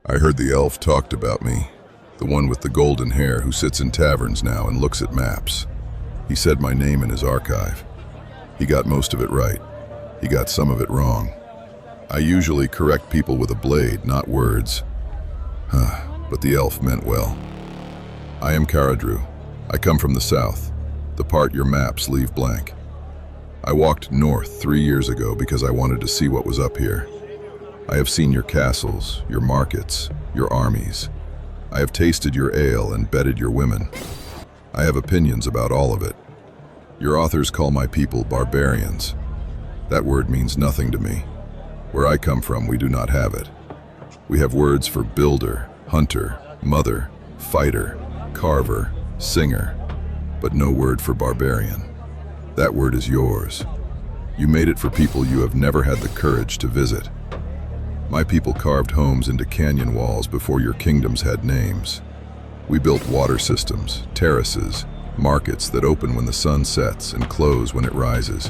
I heard the elf talked about me, the one with the golden hair who sits in taverns now and looks at maps. He said my name in his archive. He got most of it right. He got some of it wrong. I usually correct people with a blade, not words. But the elf meant well. I am Karadru. I come from the south, the part your maps leave blank. I walked north 3 years ago because I wanted to see what was up here. I have seen your castles, your markets, your armies. I have tasted your ale and bedded your women. I have opinions about all of it. Your authors call my people barbarians. That word means nothing to me. Where I come from, we do not have it. We have words for builder, hunter, mother, fighter, carver, singer, but no word for barbarian. That word is yours. You made it for people you have never had the courage to visit. My people carved homes into canyon walls before your kingdoms had names. We built water systems, terraces, markets that open when the sun sets and close when it rises.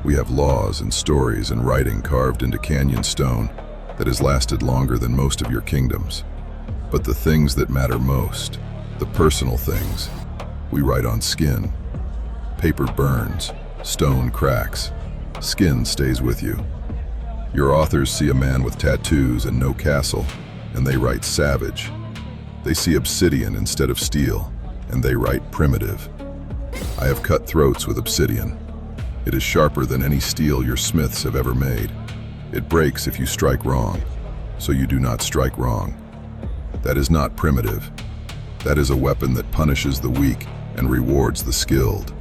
We have laws and stories and writing carved into canyon stone that has lasted longer than most of your kingdoms. But the things that matter most, the personal things, we write on skin. Paper burns, stone cracks, skin stays with you. Your authors see a man with tattoos and no castle, and they write savage. They see obsidian instead of steel, and they write primitive. I have cut throats with obsidian. It is sharper than any steel your smiths have ever made. It breaks if you strike wrong, so you do not strike wrong. That is not primitive. That is a weapon that punishes the weak and rewards the skilled.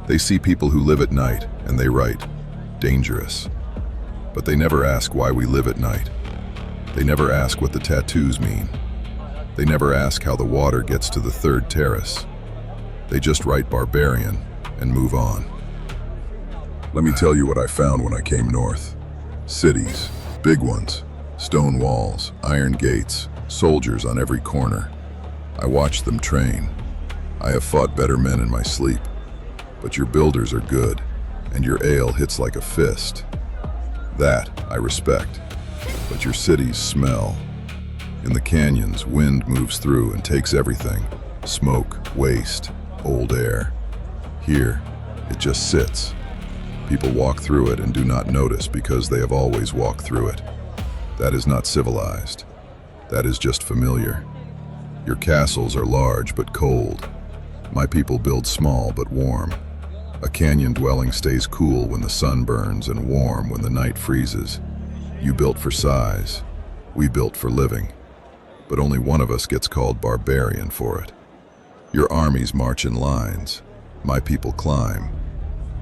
They see people who live at night, and they write, dangerous. But they never ask why we live at night. They never ask what the tattoos mean. They never ask how the water gets to the third terrace. They just write barbarian and move on. Let me tell you what I found when I came north. Cities, big ones, stone walls, iron gates, soldiers on every corner. I watched them train. I have fought better men in my sleep. But your builders are good, and your ale hits like a fist. That I respect, but your cities smell. In the canyons, wind moves through and takes everything. Smoke, waste, old air. Here, it just sits. People walk through it and do not notice because they have always walked through it. That is not civilized. That is just familiar. Your castles are large but cold. My people build small but warm. A canyon dwelling stays cool when the sun burns and warm when the night freezes. You built for size. We built for living. But only one of us gets called barbarian for it. Your armies march in lines. My people climb.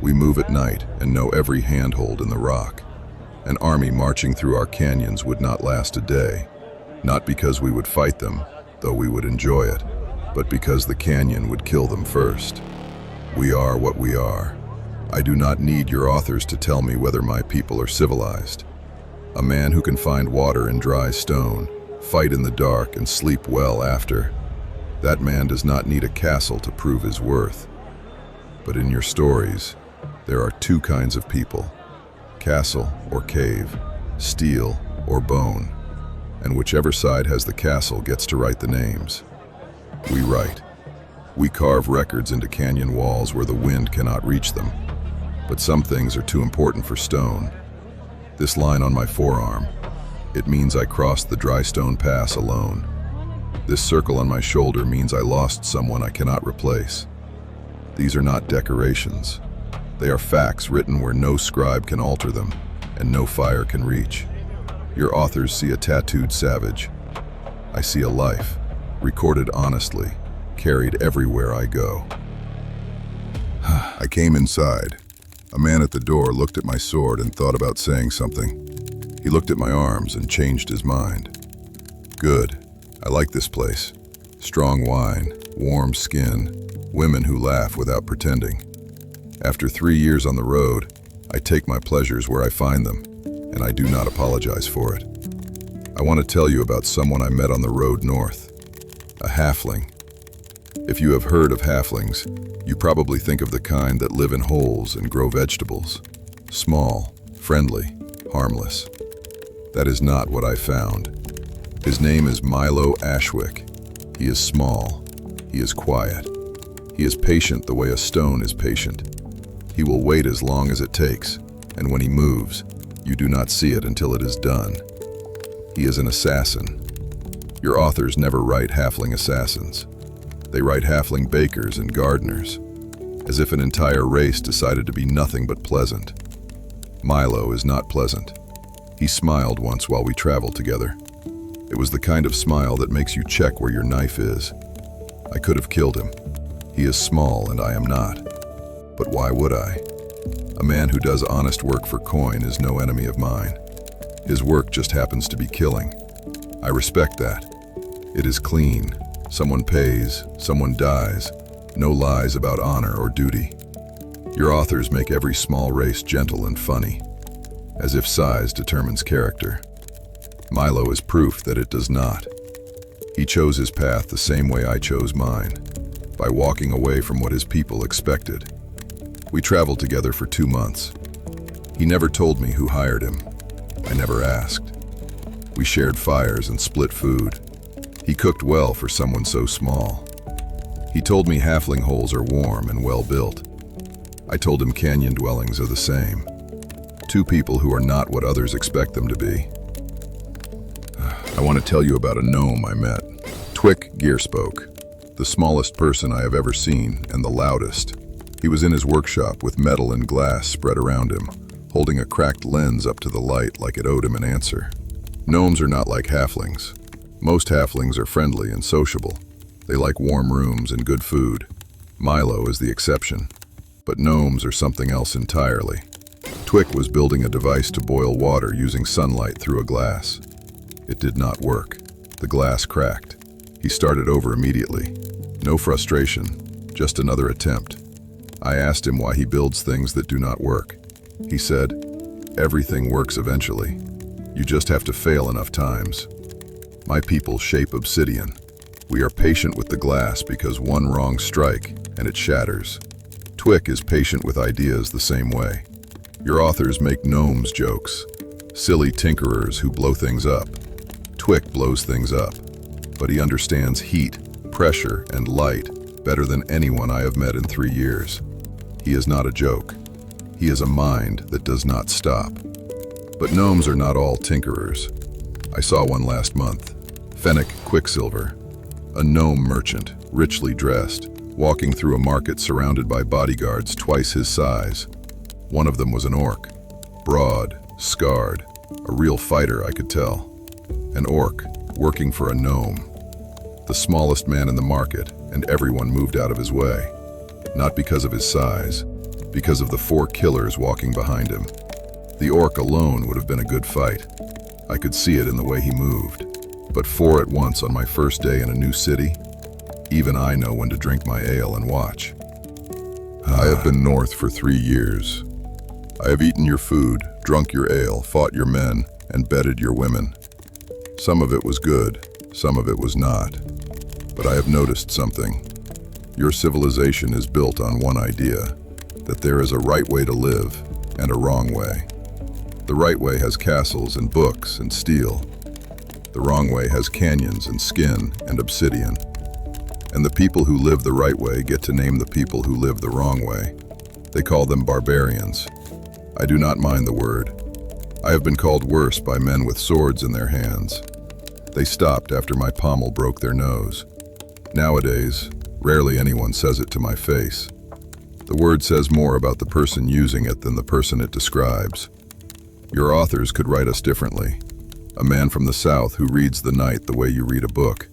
We move at night and know every handhold in the rock. An army marching through our canyons would not last a day. Not because we would fight them, though we would enjoy it, but because the canyon would kill them first. We are what we are. I do not need your authors to tell me whether my people are civilized. A man who can find water in dry stone, fight in the dark, and sleep well after. That man does not need a castle to prove his worth. But in your stories, there are two kinds of people: castle or cave, steel or bone. And whichever side has the castle gets to write the names. We write. We carve records into canyon walls where the wind cannot reach them. But some things are too important for stone. This line on my forearm, it means I crossed the dry stone pass alone. This circle on my shoulder means I lost someone I cannot replace. These are not decorations. They are facts written where no scribe can alter them and no fire can reach. Your authors see a tattooed savage. I see a life, recorded honestly, carried everywhere I go. I came inside. A man at the door looked at my sword and thought about saying something. He looked at my arms and changed his mind. Good. I like this place. Strong wine, warm skin, women who laugh without pretending. After 3 years on the road, I take my pleasures where I find them, and I do not apologize for it. I want to tell you about someone I met on the road north. A halfling. If you have heard of halflings, you probably think of the kind that live in holes and grow vegetables. Small, friendly, harmless. That is not what I found. His name is Milo Ashwick. He is small. He is quiet. He is patient the way a stone is patient. He will wait as long as it takes, and when he moves, you do not see it until it is done. He is an assassin. Your authors never write halfling assassins. They write halfling bakers and gardeners, as if an entire race decided to be nothing but pleasant. Milo is not pleasant. He smiled once while we traveled together. It was the kind of smile that makes you check where your knife is. I could have killed him. He is small and I am not. But why would I? A man who does honest work for coin is no enemy of mine. His work just happens to be killing. I respect that. It is clean. Someone pays, someone dies. No lies about honor or duty. Your authors make every small race gentle and funny, as if size determines character. Milo is proof that it does not. He chose his path the same way I chose mine, by walking away from what his people expected. We traveled together for 2 months. He never told me who hired him. I never asked. We shared fires and split food. He cooked well for someone so small. He told me halfling holes are warm and well built. I told him canyon dwellings are the same. 2 people who are not what others expect them to be. I want to tell you about a gnome I met. Twick Gearspoke, the smallest person I have ever seen and the loudest. He was in his workshop with metal and glass spread around him, holding a cracked lens up to the light like it owed him an answer. Gnomes are not like halflings. Most halflings are friendly and sociable. They like warm rooms and good food. Milo is the exception. But gnomes are something else entirely. Twick was building a device to boil water using sunlight through a glass. It did not work. The glass cracked. He started over immediately. No frustration, just another attempt. I asked him why he builds things that do not work. He said, "Everything works eventually. You just have to fail enough times." My people shape obsidian. We are patient with the glass because one wrong strike and it shatters. Twick is patient with ideas the same way. Your authors make gnomes jokes, silly tinkerers who blow things up. Twick blows things up, but he understands heat, pressure, and light better than anyone I have met in 3 years. He is not a joke. He is a mind that does not stop. But gnomes are not all tinkerers. I saw one last month, Fennick Quicksilver, a gnome merchant, richly dressed, walking through a market surrounded by bodyguards twice his size. One of them was an orc, broad, scarred, a real fighter I could tell. An orc, working for a gnome. The smallest man in the market, and everyone moved out of his way. Not because of his size, because of the 4 killers walking behind him. The orc alone would have been a good fight. I could see it in the way he moved. But 4 at once on my first day in a new city? Even I know when to drink my ale and watch. I have been north for 3 years. I have eaten your food, drunk your ale, fought your men, and bedded your women. Some of it was good, some of it was not. But I have noticed something. Your civilization is built on one idea, that there is a right way to live and a wrong way. The right way has castles and books and steel. The wrong way has canyons and skin and obsidian. And the people who live the right way get to name the people who live the wrong way. They call them barbarians. I do not mind the word. I have been called worse by men with swords in their hands. They stopped after my pommel broke their nose. Nowadays, rarely anyone says it to my face. The word says more about the person using it than the person it describes. Your authors could write us differently. A man from the south who reads the night the way you read a book.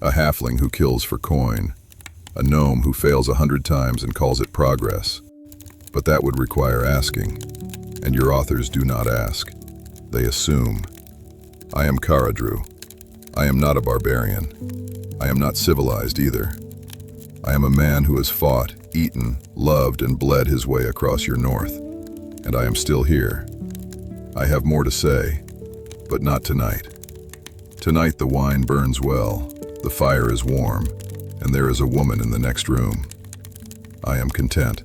A halfling who kills for coin. A gnome who fails 100 times and calls it progress. But that would require asking. And your authors do not ask. They assume. I am Karadru. I am not a barbarian. I am not civilized either. I am a man who has fought, eaten, loved, and bled his way across your north. And I am still here. I have more to say, but not tonight. Tonight the wine burns well, the fire is warm, and there is a woman in the next room. I am content.